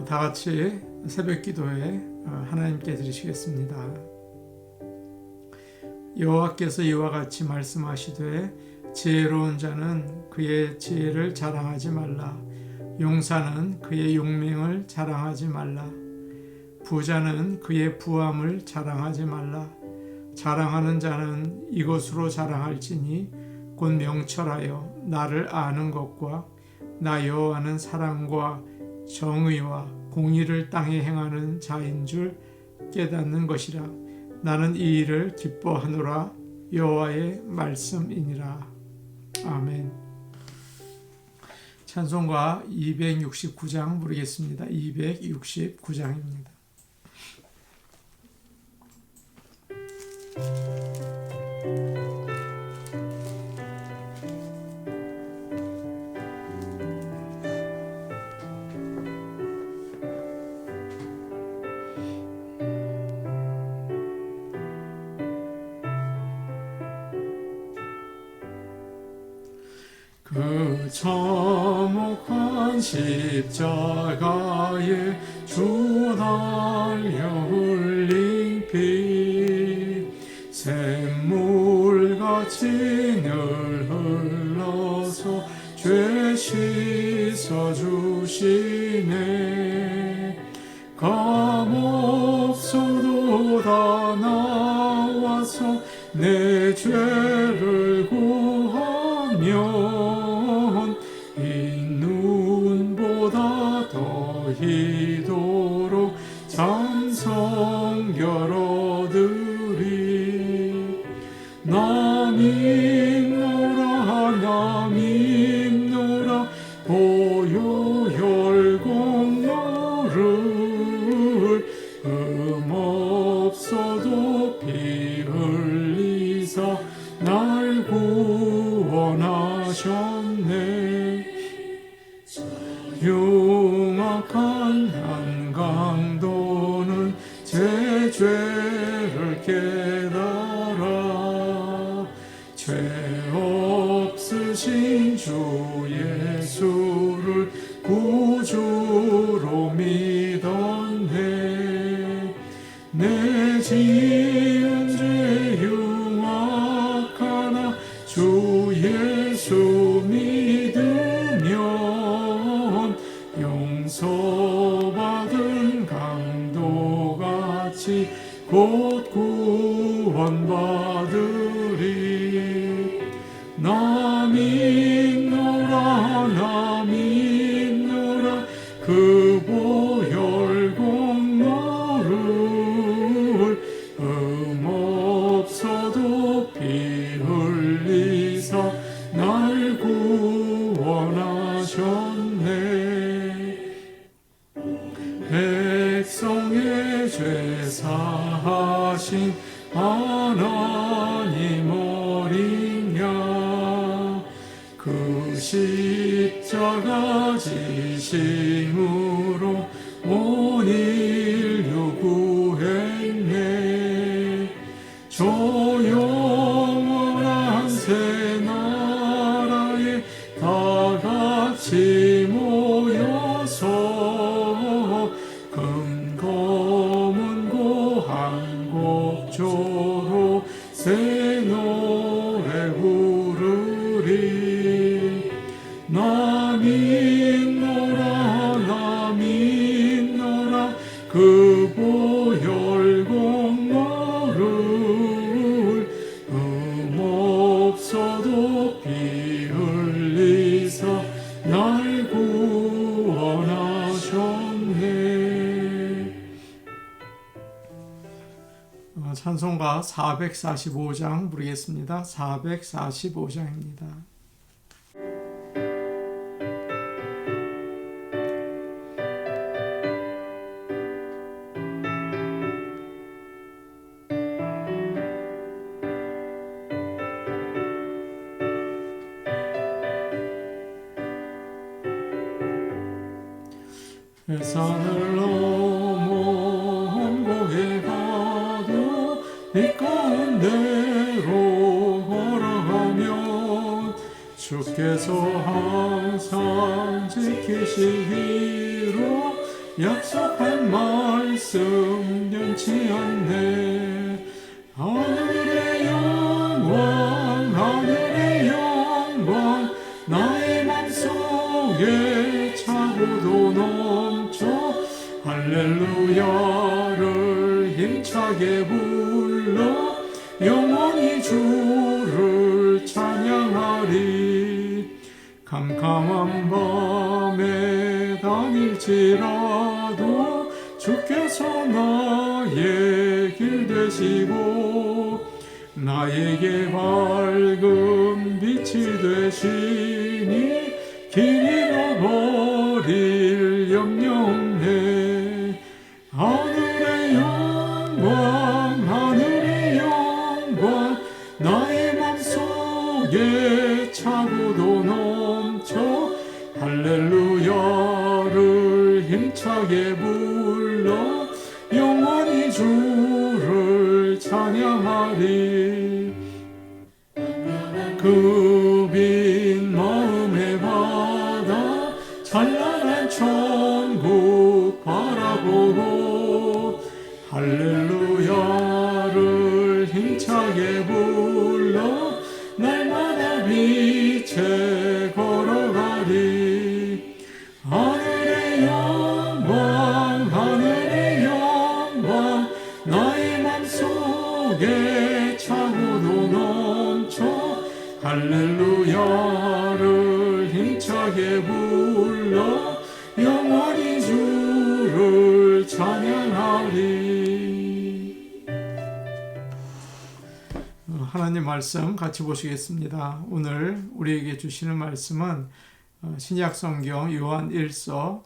다 같이 새벽 기도에 하나님께 드리시겠습니다. 여호와께서 이와 같이 말씀하시되 지혜로운 자는 그의 지혜를 자랑하지 말라. 용사는 그의 용맹을 자랑하지 말라. 부자는 그의 부함을 자랑하지 말라. 자랑하는 자는 이것으로 자랑할지니 곧 명철하여 나를 아는 것과 나 여호와는 사랑과 정의와 공의를 땅에 행하는 자인 줄 깨닫는 것이라. 나는 이 일을 기뻐하노라. 여호와의 말씀이니라. 아멘. 찬송가 269장 부르겠습니다. 269장입니다. 그 참혹한 십자가에 주 달려 흘린 피 샘물같이 늘 흘러서 죄 씻어주시네. 감옥소도 다 나와서 내 죄를 구하면 이 눈보다 더 희도록 찬송결 얻으리. 나 믿노라 나 믿노라 보요 열공로를 없어도 피 흘리사 날 구원하셨네. 흉악한 한강도는 제 죄를 깨달아 죄 없으신 주 예수를 구주로 믿었네. 내 지은 죄 흉악하나 주 예수 믿으면 용서받은 강도같이 곧 구원받으리. 나 믿노라 나 믿노라 그 보혈공로를 없어도 피 흘리사 날 구원하셨네. 백성의 죄 사하신 하나님 어린 양 그 십자가 지심으로 온 인류 구했네. 저 영원한 새 나라에 다 같이 모여서 금검은 고한 곡조로 새 노래 부르리. 나 믿노라 나 믿노라 그 보혈공로를 없어도 피 흘리사 날 구원하셨네. 찬송가 445장 부르겠습니다. 445장입니다. 산을 넘어 한국에 가도 이 가운데로 걸어가면 주께서 항상 지키시기로 약속한 말씀 변치 않네. 하늘의 영광 하늘의 영광 나의 맘속에 차고도 넘쳐 할렐루야를 힘차게 불러 영원히 주를 찬양하리. 캄캄한 밤에 다닐지라도 주께서 나의 길 되시고 나에게 밝은 빛이 되시니 길 잃어버릴 염려 없네. 하늘의 영광 하늘의 영광 나의 맘속에 차고도 넘쳐 할렐루야를 힘차게 불러 영원히 주를 찬양하리. 그 빈 마음의 바다 찬란한 천국 바라보고 할렐루야를 힘차게 불러 날마다 빛에 걸어가리. 하늘의 영광 하늘의 영광 나의 맘속에 차고도 넘쳐 할렐루야를 힘차게 불러 영원히 주를 찬양하리. 하나님 말씀 같이 보시겠습니다. 오늘 우리에게 주시는 말씀은 신약 성경 요한 1서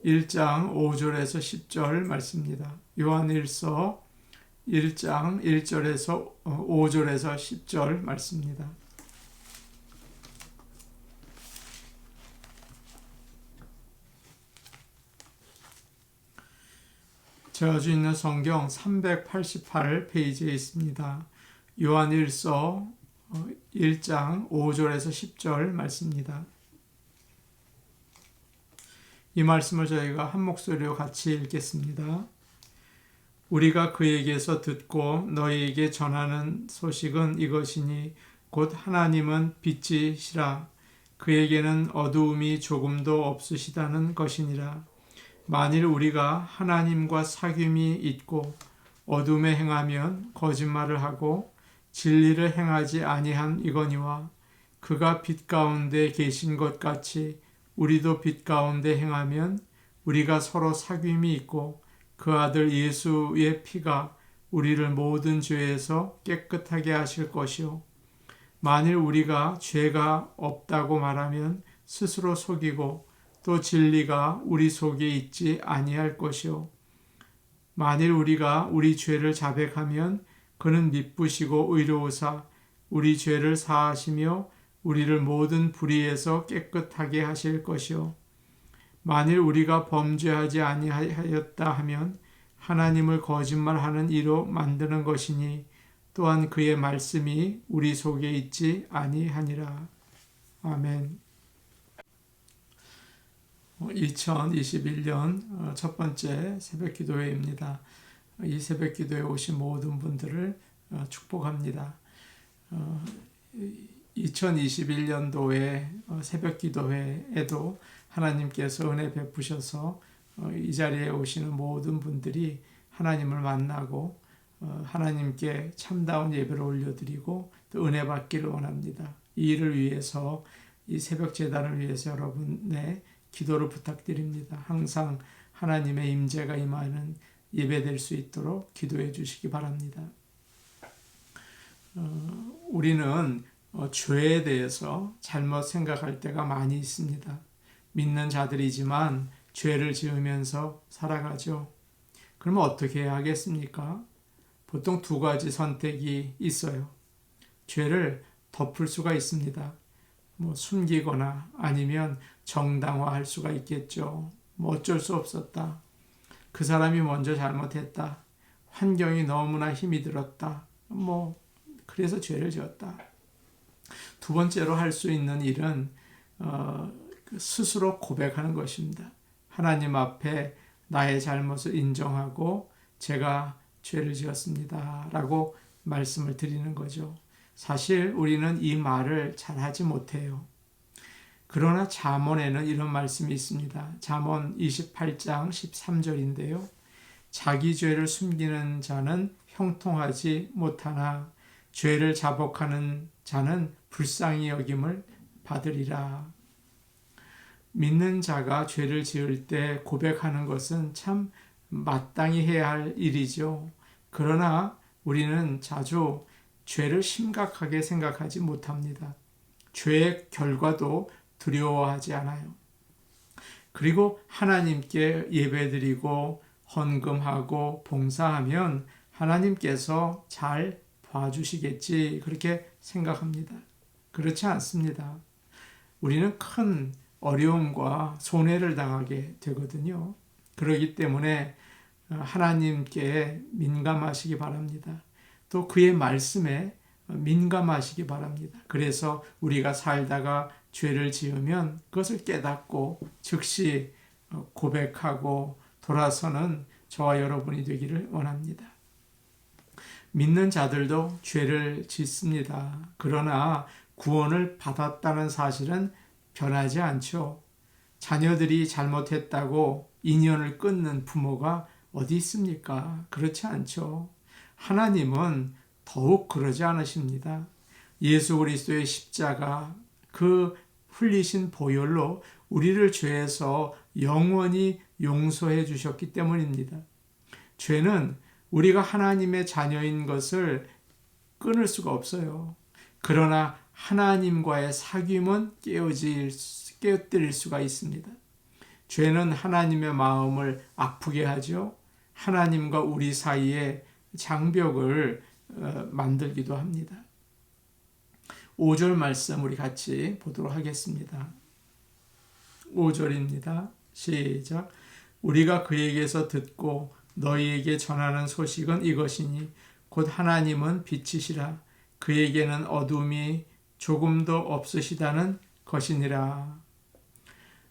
1장 5절에서 10절 말씀입니다. 요한 1서 1장 1절에서 5절에서 10절 말씀입니다. 제가 가지고 있는 성경 388페이지에 있습니다. 요한 1서 1장 5절에서 10절 말씀입니다. 이 말씀을 저희가 한 목소리로 같이 읽겠습니다. 우리가 그에게서 듣고 너희에게 전하는 소식은 이것이니 곧 하나님은 빛이시라. 그에게는 어두움이 조금도 없으시다는 것이니라. 만일 우리가 하나님과 사귐이 있고 어둠에 행하면 거짓말을 하고 진리를 행하지 아니한 이거니와 그가 빛 가운데 계신 것 같이 우리도 빛 가운데 행하면 우리가 서로 사귐이 있고 그 아들 예수의 피가 우리를 모든 죄에서 깨끗하게 하실 것이요. 만일 우리가 죄가 없다고 말하면 스스로 속이고 또 진리가 우리 속에 있지 아니할 것이요. 만일 우리가 우리 죄를 자백하면 그는 미쁘시고 의로우사 우리 죄를 사하시며 우리를 모든 불의에서 깨끗하게 하실 것이요. 만일 우리가 범죄하지 아니하였다 하면 하나님을 거짓말하는 이로 만드는 것이니 또한 그의 말씀이 우리 속에 있지 아니하니라. 아멘. 2021년 첫 번째 새벽기도회입니다. 이 새벽기도에 오신 모든 분들을 축복합니다. 2021년도에 새벽기도회에도 하나님께서 은혜 베푸셔서 이 자리에 오시는 모든 분들이 하나님을 만나고 하나님께 참다운 예배를 올려드리고 또 은혜 받기를 원합니다. 이 일을 위해서 이 새벽제단을 위해서 여러분의 기도를 부탁드립니다. 항상 하나님의 임재가 임하는 예배될 수 있도록 기도해 주시기 바랍니다. 우리는 죄에 대해서 잘못 생각할 때가 많이 있습니다. 믿는 자들이지만 죄를 지으면서 살아가죠. 그러면 어떻게 해야 하겠습니까? 보통 두 가지 선택이 있어요. 죄를 덮을 수가 있습니다. 숨기거나 아니면 정당화할 수가 있겠죠. 어쩔 수 없었다. 그 사람이 먼저 잘못했다. 환경이 너무나 힘이 들었다. 그래서 죄를 지었다. 두 번째로 할 수 있는 일은 스스로 고백하는 것입니다. 하나님 앞에 나의 잘못을 인정하고 제가 죄를 지었습니다 라고 말씀을 드리는 거죠. 사실 우리는 이 말을 잘하지 못해요. 그러나 잠언에는 이런 말씀이 있습니다. 잠언 28장 13절인데요. 자기 죄를 숨기는 자는 형통하지 못하나 죄를 자복하는 자는 불쌍히 여김을 받으리라. 믿는 자가 죄를 지을 때 고백하는 것은 참 마땅히 해야 할 일이죠. 그러나 우리는 자주 죄를 심각하게 생각하지 못합니다. 죄의 결과도 두려워하지 않아요. 그리고 하나님께 예배드리고 헌금하고 봉사하면 하나님께서 잘 봐주시겠지 그렇게 생각합니다. 그렇지 않습니다. 우리는 큰 어려움과 손해를 당하게 되거든요. 그렇기 때문에 하나님께 민감하시기 바랍니다. 또 그의 말씀에 민감하시기 바랍니다. 그래서 우리가 살다가 죄를 지으면 그것을 깨닫고 즉시 고백하고 돌아서는 저와 여러분이 되기를 원합니다. 믿는 자들도 죄를 짓습니다. 그러나 구원을 받았다는 사실은 변하지 않죠. 자녀들이 잘못했다고 인연을 끊는 부모가 어디 있습니까? 그렇지 않죠. 하나님은 더욱 그러지 않으십니다. 예수 그리스도의 십자가 그 흘리신 보혈로 우리를 죄에서 영원히 용서해 주셨기 때문입니다. 죄는 우리가 하나님의 자녀인 것을 끊을 수가 없어요. 그러나 하나님과의 사귐은 깨어뜨릴 수가 있습니다. 죄는 하나님의 마음을 아프게 하죠. 하나님과 우리 사이에 장벽을 만들기도 합니다. 5절 말씀 우리 같이 보도록 하겠습니다. 5절입니다. 시작. 우리가 그에게서 듣고 너희에게 전하는 소식은 이것이니 곧 하나님은 빛이시라 그에게는 어둠이 조금도 없으시다는 것이니라.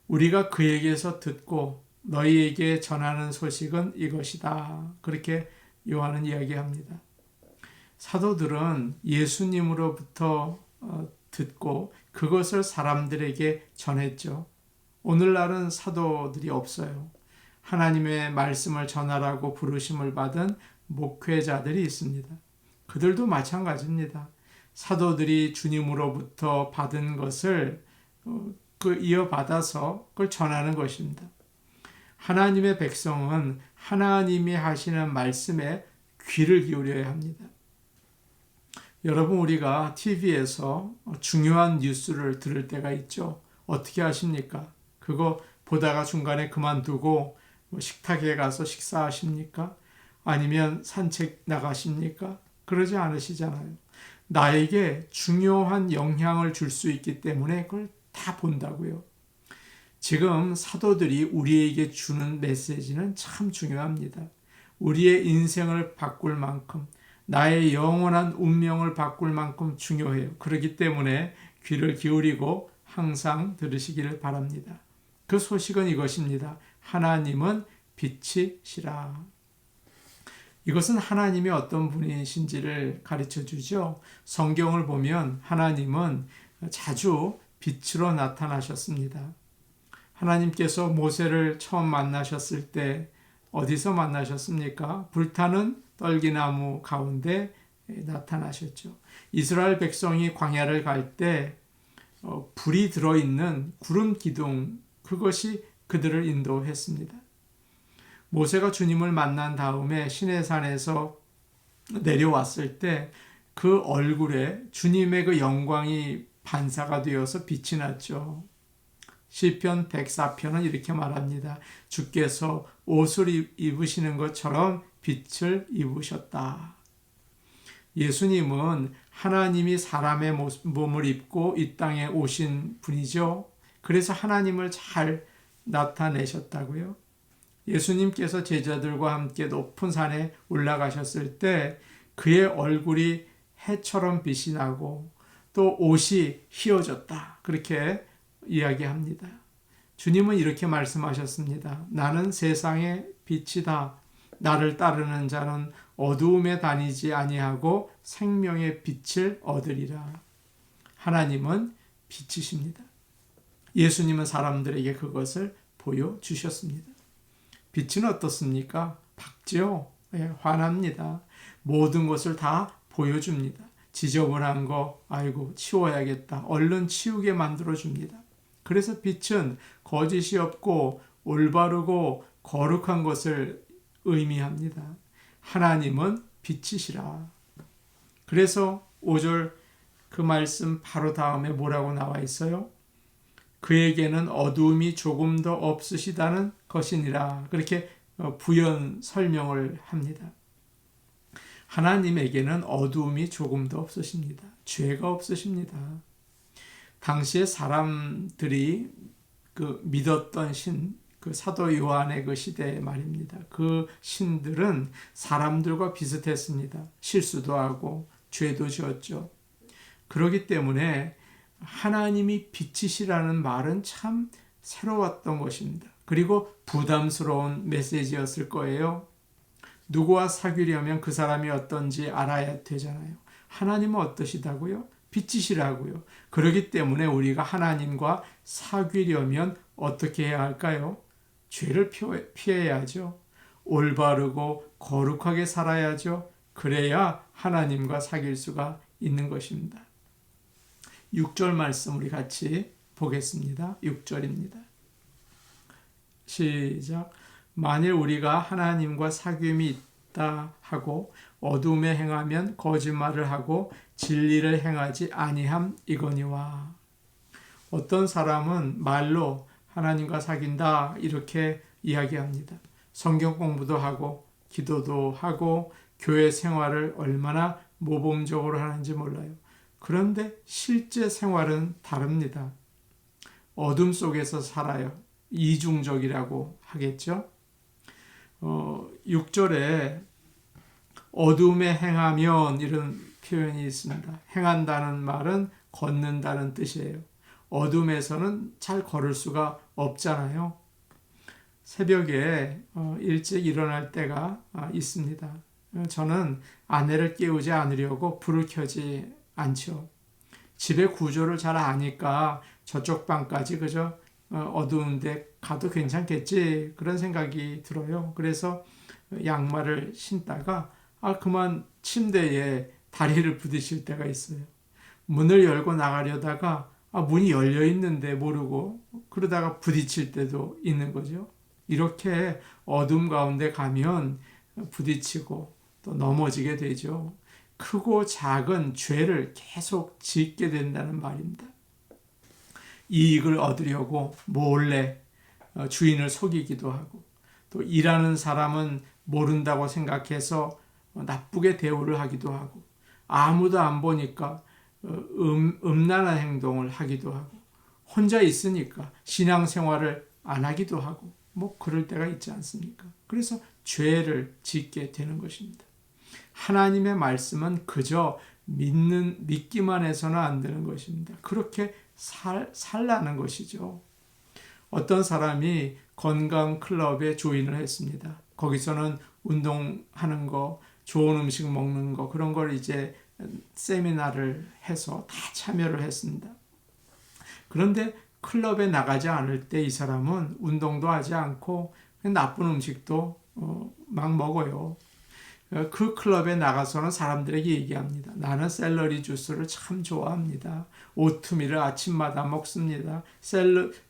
우리가 그에게서 듣고 너희에게 전하는 소식은 이것이다. 그렇게 요한은 이야기합니다. 사도들은 예수님으로부터 듣고 그것을 사람들에게 전했죠. 오늘날은 사도들이 없어요. 하나님의 말씀을 전하라고 부르심을 받은 목회자들이 있습니다. 그들도 마찬가지입니다. 사도들이 주님으로부터 받은 것을 이어받아서 그걸 전하는 것입니다. 하나님의 백성은 하나님이 하시는 말씀에 귀를 기울여야 합니다. 여러분, 우리가 TV에서 중요한 뉴스를 들을 때가 있죠. 어떻게 하십니까? 그거 보다가 중간에 그만두고 식탁에 가서 식사하십니까? 아니면 산책 나가십니까? 그러지 않으시잖아요. 나에게 중요한 영향을 줄 수 있기 때문에 그걸 다 본다고요. 지금 사도들이 우리에게 주는 메시지는 참 중요합니다. 우리의 인생을 바꿀 만큼, 나의 영원한 운명을 바꿀 만큼 중요해요. 그렇기 때문에 귀를 기울이고 항상 들으시기를 바랍니다. 그 소식은 이것입니다. 하나님은 빛이시라. 이것은 하나님이 어떤 분이신지를 가르쳐 주죠. 성경을 보면 하나님은 자주 빛으로 나타나셨습니다. 하나님께서 모세를 처음 만나셨을 때 어디서 만나셨습니까? 불타는 떨기나무 가운데 나타나셨죠. 이스라엘 백성이 광야를 갈 때 불이 들어있는 구름 기둥, 그것이 그들을 인도했습니다. 모세가 주님을 만난 다음에 시내산에서 내려왔을 때 그 얼굴에 주님의 그 영광이 반사가 되어서 빛이 났죠. 시편 104편은 이렇게 말합니다. 주께서 옷을 입으시는 것처럼 빛을 입으셨다. 예수님은 하나님이 사람의 몸을 입고 이 땅에 오신 분이죠. 그래서 하나님을 잘 나타내셨다고요. 예수님께서 제자들과 함께 높은 산에 올라가셨을 때 그의 얼굴이 해처럼 빛이 나고 또 옷이 휘어졌다. 그렇게 이야기합니다. 주님은 이렇게 말씀하셨습니다. 나는 세상의 빛이다. 나를 따르는 자는 어두움에 다니지 아니하고 생명의 빛을 얻으리라. 하나님은 빛이십니다. 예수님은 사람들에게 그것을 보여주셨습니다. 빛은 어떻습니까? 밝죠? 환합니다. 모든 것을 다 보여줍니다. 지저분한 거, 아이고, 치워야겠다. 얼른 치우게 만들어줍니다. 그래서 빛은 거짓이 없고 올바르고 거룩한 것을 의미합니다. 하나님은 빛이시라. 그래서 5절 그 말씀 바로 다음에 뭐라고 나와 있어요? 그에게는 어두움이 조금 더 없으시다는 것이니라. 그렇게 부연 설명을 합니다. 하나님에게는 어두움이 조금 더 없으십니다. 죄가 없으십니다. 당시에 사람들이 그 믿었던 신, 그 사도 요한의 그 시대의 말입니다. 그 신들은 사람들과 비슷했습니다. 실수도 하고 죄도 지었죠. 그렇기 때문에 하나님이 빛이시라는 말은 참 새로웠던 것입니다. 그리고 부담스러운 메시지였을 거예요. 누구와 사귀려면 그 사람이 어떤지 알아야 되잖아요. 하나님은 어떠시다고요? 빛이시라고요. 그렇기 때문에 우리가 하나님과 사귀려면 어떻게 해야 할까요? 죄를 피해야죠. 올바르고 거룩하게 살아야죠. 그래야 하나님과 사귈 수가 있는 것입니다. 6절 말씀 우리 같이 보겠습니다. 6절입니다. 시작. 만일 우리가 하나님과 사귐이 있다 하고 어둠에 행하면 거짓말을 하고 진리를 행하지 아니함 이거니와. 어떤 사람은 말로 하나님과 사귄다 이렇게 이야기합니다. 성경 공부도 하고 기도도 하고 교회 생활을 얼마나 모범적으로 하는지 몰라요. 그런데 실제 생활은 다릅니다. 어둠 속에서 살아요. 이중적이라고 하겠죠. 6절에 어둠에 행하면 이런 표현이 있습니다. 행한다는 말은 걷는다는 뜻이에요. 어둠에서는 잘 걸을 수가 없잖아요. 새벽에 일찍 일어날 때가 있습니다. 저는 아내를 깨우지 않으려고 불을 켜지 않죠. 집의 구조를 잘 아니까 저쪽 방까지 그저 어두운데 가도 괜찮겠지 그런 생각이 들어요. 그래서 양말을 신다가 그만 침대에 다리를 부딪힐 때가 있어요. 문을 열고 나가려다가 문이 열려 있는데 모르고 그러다가 부딪힐 때도 있는 거죠. 이렇게 어둠 가운데 가면 부딪히고 또 넘어지게 되죠. 크고 작은 죄를 계속 짓게 된다는 말입니다. 이익을 얻으려고 몰래 주인을 속이기도 하고 또 일하는 사람은 모른다고 생각해서 나쁘게 대우를 하기도 하고 아무도 안 보니까 음란한 행동을 하기도 하고 혼자 있으니까 신앙생활을 안 하기도 하고 그럴 때가 있지 않습니까? 그래서 죄를 짓게 되는 것입니다. 하나님의 말씀은 그저 믿기만 해서는 안 되는 것입니다. 그렇게 살라는 것이죠. 어떤 사람이 건강 클럽에 조인을 했습니다. 거기서는 운동하는 거, 좋은 음식 먹는 거 그런 걸 이제 세미나를 해서 다 참여를 했습니다. 그런데 클럽에 나가지 않을 때 이 사람은 운동도 하지 않고 나쁜 음식도 막 먹어요. 그 클럽에 나가서는 사람들에게 얘기합니다. 나는 샐러리 주스를 참 좋아합니다. 오트밀을 아침마다 먹습니다.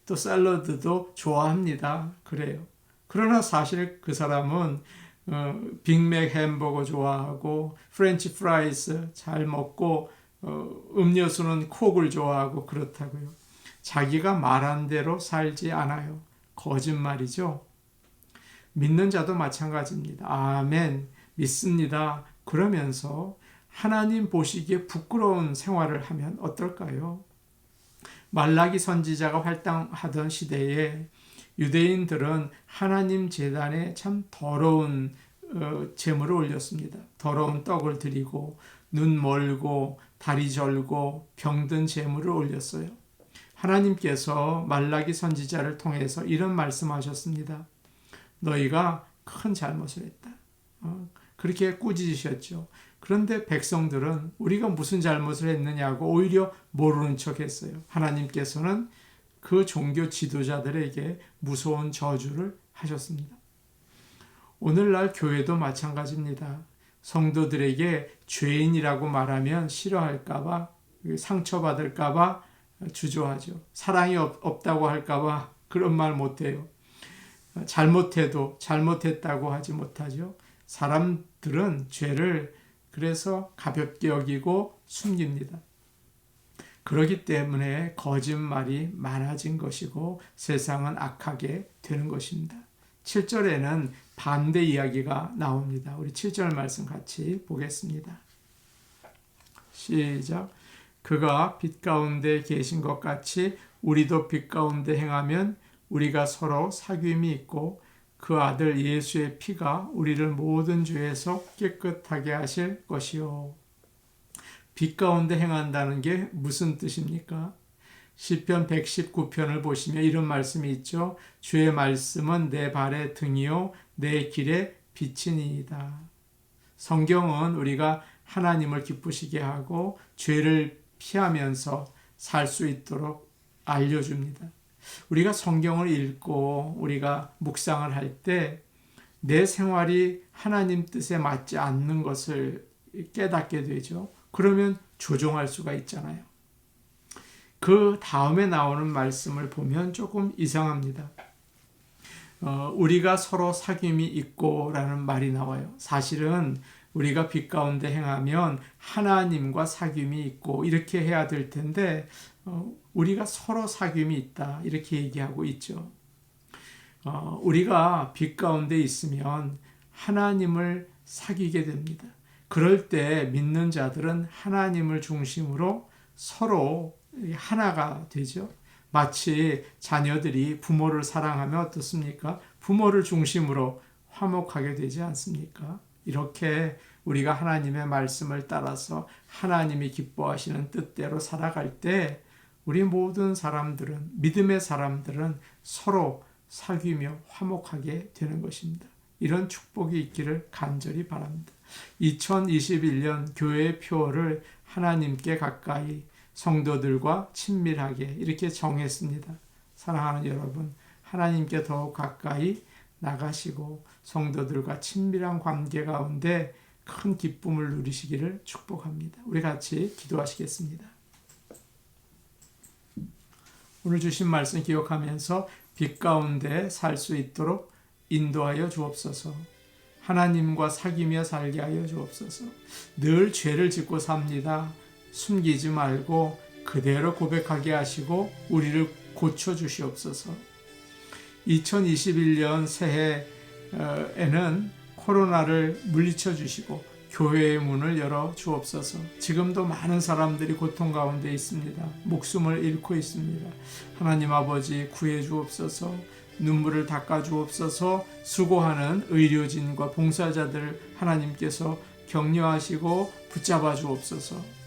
또 샐러드도 좋아합니다. 그래요. 그러나 사실 그 사람은 빅맥 햄버거 좋아하고 프렌치 프라이스 잘 먹고 음료수는 콕을 좋아하고 그렇다고요. 자기가 말한 대로 살지 않아요. 거짓말이죠. 믿는 자도 마찬가지입니다. 아멘. 믿습니다. 그러면서 하나님 보시기에 부끄러운 생활을 하면 어떨까요? 말라기 선지자가 활동하던 시대에 유대인들은 하나님 제단에 참 더러운 제물을 올렸습니다. 더러운 떡을 드리고 눈 멀고 다리 절고 병든 제물을 올렸어요. 하나님께서 말라기 선지자를 통해서 이런 말씀하셨습니다. 너희가 큰 잘못을 했다. 그렇게 꾸짖으셨죠. 그런데 백성들은 우리가 무슨 잘못을 했느냐고 오히려 모르는 척 했어요. 하나님께서는 그 종교 지도자들에게 무서운 저주를 하셨습니다. 오늘날 교회도 마찬가지입니다. 성도들에게 죄인이라고 말하면 싫어할까봐, 상처받을까봐 주저하죠. 사랑이 없다고 할까봐 그런 말 못해요. 잘못해도 잘못했다고 하지 못하죠. 사람들은 죄를 그래서 가볍게 여기고 숨깁니다. 그렇기 때문에 거짓말이 많아진 것이고 세상은 악하게 되는 것입니다. 7절에는 반대 이야기가 나옵니다. 우리 7절 말씀 같이 보겠습니다. 시작. 그가 빛 가운데 계신 것 같이 우리도 빛 가운데 행하면 우리가 서로 사귐이 있고 그 아들 예수의 피가 우리를 모든 죄에서 깨끗하게 하실 것이요. 빛 가운데 행한다는 게 무슨 뜻입니까? 시편 119편을 보시면 이런 말씀이 있죠. 주의 말씀은 내 발의 등이요 내 길의 빛이니이다. 성경은 우리가 하나님을 기쁘시게 하고 죄를 피하면서 살 수 있도록 알려줍니다. 우리가 성경을 읽고 우리가 묵상을 할 때 내 생활이 하나님 뜻에 맞지 않는 것을 깨닫게 되죠. 그러면 조정할 수가 있잖아요. 그 다음에 나오는 말씀을 보면 조금 이상합니다. 우리가 서로 사귐이 있고 라는 말이 나와요. 사실은 우리가 빛 가운데 행하면 하나님과 사귐이 있고 이렇게 해야 될 텐데 우리가 서로 사귐이 있다 이렇게 얘기하고 있죠. 우리가 빛 가운데 있으면 하나님을 사귀게 됩니다. 그럴 때 믿는 자들은 하나님을 중심으로 서로 하나가 되죠. 마치 자녀들이 부모를 사랑하면 어떻습니까? 부모를 중심으로 화목하게 되지 않습니까? 이렇게 우리가 하나님의 말씀을 따라서 하나님이 기뻐하시는 뜻대로 살아갈 때 우리 모든 사람들은, 믿음의 사람들은 서로 사귀며 화목하게 되는 것입니다. 이런 축복이 있기를 간절히 바랍니다. 2021년 교회의 표어를 하나님께 가까이, 성도들과 친밀하게 이렇게 정했습니다. 사랑하는 여러분, 하나님께 더욱 가까이 나가시고 성도들과 친밀한 관계 가운데 큰 기쁨을 누리시기를 축복합니다. 우리 같이 기도하시겠습니다. 오늘 주신 말씀 기억하면서 빛 가운데 살 수 있도록 인도하여 주옵소서. 하나님과 사귀며 살게 하여 주옵소서. 늘 죄를 짓고 삽니다. 숨기지 말고 그대로 고백하게 하시고 우리를 고쳐주시옵소서. 2021년 새해에는 코로나를 물리쳐 주시고 교회의 문을 열어 주옵소서. 지금도 많은 사람들이 고통 가운데 있습니다. 목숨을 잃고 있습니다. 하나님 아버지 구해 주옵소서. 눈물을 닦아 주옵소서. 수고하는 의료진과 봉사자들 하나님께서 격려하시고 붙잡아 주옵소서.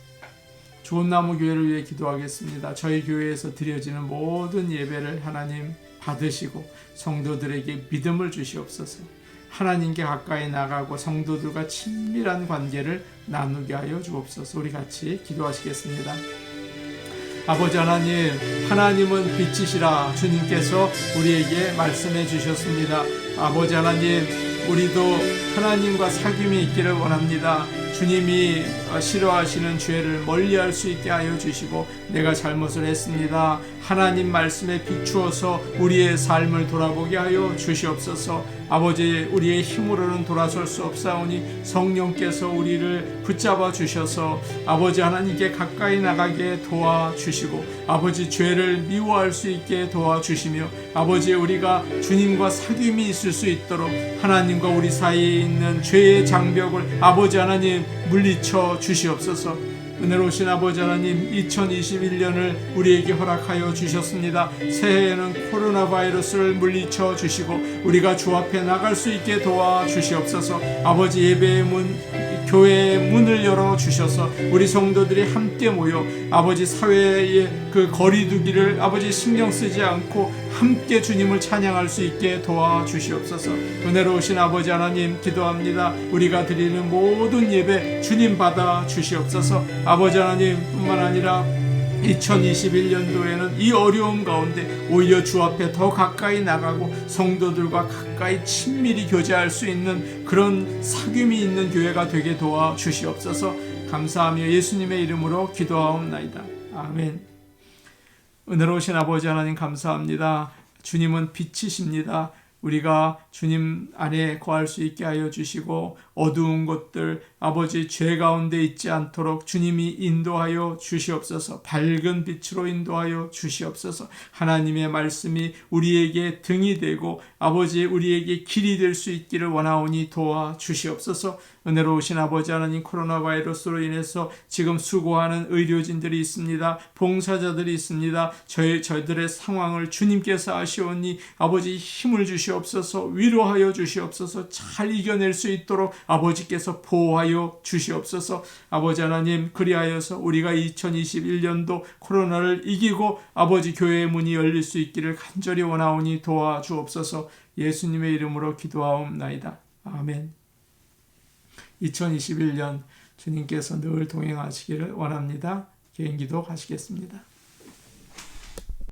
좋은 나무 교회를 위해 기도하겠습니다. 저희 교회에서 드려지는 모든 예배를 하나님 받으시고 성도들에게 믿음을 주시옵소서. 하나님께 가까이 나가고 성도들과 친밀한 관계를 나누게 하여 주옵소서. 우리 같이 기도하시겠습니다. 아버지 하나님, 하나님은 빛이시라 주님께서 우리에게 말씀해 주셨습니다. 아버지 하나님, 우리도 하나님과 사귐이 있기를 원합니다. 주님이 싫어하시는 죄를 멀리할 수 있게 하여 주시고 내가 잘못을 했습니다. 하나님 말씀에 비추어서 우리의 삶을 돌아보게 하여 주시옵소서. 아버지, 우리의 힘으로는 돌아설 수 없사오니 성령께서 우리를 붙잡아 주셔서 아버지 하나님께 가까이 나가게 도와주시고 아버지 죄를 미워할 수 있게 도와주시며 아버지 우리가 주님과 사귐이 있을 수 있도록 하나님과 우리 사이에 있는 죄의 장벽을 아버지 하나님 물리쳐 주시옵소서. 은혜로우신 아버지 하나님, 2021년을 우리에게 허락하여 주셨습니다. 새해에는 코로나 바이러스를 물리쳐 주시고 우리가 주 앞에 나갈 수 있게 도와주시옵소서. 아버지, 예배의 문, 교회의 문을 열어 주셔서 우리 성도들이 함께 모여 아버지 사회의 그 거리두기를 아버지 신경 쓰지 않고 함께 주님을 찬양할 수 있게 도와주시옵소서. 은혜로우신 아버지 하나님 기도합니다. 우리가 드리는 모든 예배 주님 받아 주시옵소서. 아버지 하나님 뿐만 아니라 2021년도에는 이 어려움 가운데 오히려 주 앞에 더 가까이 나가고 성도들과 가까이 친밀히 교제할 수 있는 그런 사귐이 있는 교회가 되게 도와주시옵소서. 감사하며 예수님의 이름으로 기도하옵나이다. 아멘. 은혜로우신 아버지 하나님 감사합니다. 주님은 빛이십니다. 우리가 주님 안에 거할 수 있게 하여 주시고 어두운 것들 아버지 죄 가운데 있지 않도록 주님이 인도하여 주시옵소서. 밝은 빛으로 인도하여 주시옵소서. 하나님의 말씀이 우리에게 등이 되고 아버지 우리에게 길이 될 수 있기를 원하오니 도와주시옵소서. 은혜로우신 아버지 하나님 코로나 바이러스로 인해서 지금 수고하는 의료진들이 있습니다. 봉사자들이 있습니다. 저희들의 상황을 주님께서 아시오니 아버지 힘을 주시옵소서. 위로하여 주시옵소서. 잘 이겨낼 수 있도록 아버지께서 보호하여 주시옵소서. 아버지 하나님 그리하여서 우리가 2021년도 코로나를 이기고 아버지 교회의 문이 열릴 수 있기를 간절히 원하오니 도와주옵소서. 예수님의 이름으로 기도하옵나이다. 아멘. 2021년 주님께서 늘 동행하시기를 원합니다. 개인기도 하시겠습니다.